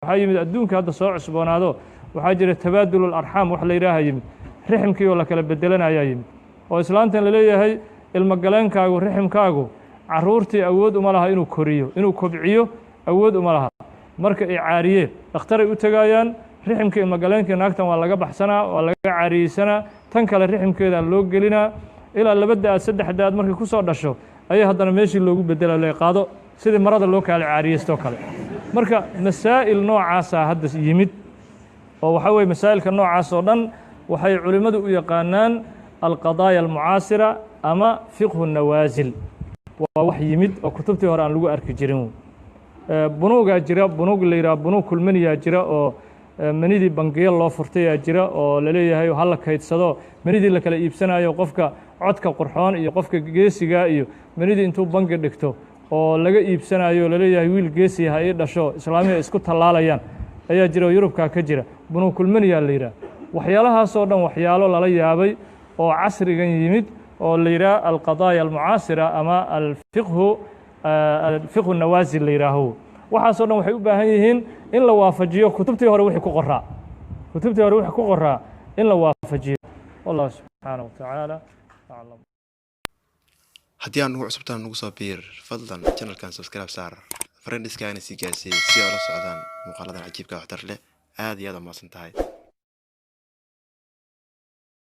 waxaa yimid adduunka hadda soo cusboonaado waxaa jira tabaadulul arxaam wax la yidhaaha yimid riximkii oo la kala bedelanayaa yimid oo islaantan la leeyahay ilmagaleenkaagu riximkaagu carruurtii awood uma laha inuu koriyo inuu kobciyo awood uma laha marka ay caariyeen dhakhtaray u tegayaan riximka ilmagaleenkii naagtan waa laga baxsanaa waa laga caariyeysanaa tan kale riximkeeda loo gelinaa ilaa 2 daad 3 daad markay ku soo dhasho ayay haddana meeshii loogu bedela lay qaado sidii marada loo kala caariyeysto kale marka masaa'il noocaasa hadda yimid oo waxa weeye masaa'ilka noocaas oo dhan waxay culimadu u yaqaanaan alqadaaya almucaasira ama fiqhu nawaasil waa wax yimid oo kutubtii hore aan lagu arki jirin bunuugaa jira bunuug la yidhaha bunuug kulmaniyaa jira oo manidii bangiyo loo furtayaa jira oo la leeyahay hala kaydsado manidii la kala iibsanayo qofka codka qurxoon iyo qofka geesiga iyo manidii intuu bangi dhigto oo laga iibsanayo la leeyahay wiil geesi ha ii dhasho islaamiga isku tallaalayaan ayaa jira oo yurubka ka jira bunuug kulmaniyaa la yidhaha waxyaalahaas oo dhan waxyaalo lala yaabay oo casrigan yimid oo la yidhaha alqadaaya almucaasira ama alfiqhu nawaasil la yidhaaho waxaasoo dhan waxay u baahan yihiin in la waafajiyo kutubtii hore wixii ku qoraa kutubtii hore wixii ku qoraa in la waafajiyo wallahu subxaanahu watacaala aclam haddii aan nugu cusubtaan nugu soo biir fadlan channelkan subscribe saar friendiskaana sii gaarsiiyey si ay la socdaan muuqaaladan cajiibka waxtar leh aad iyo aad u mahadsan tahay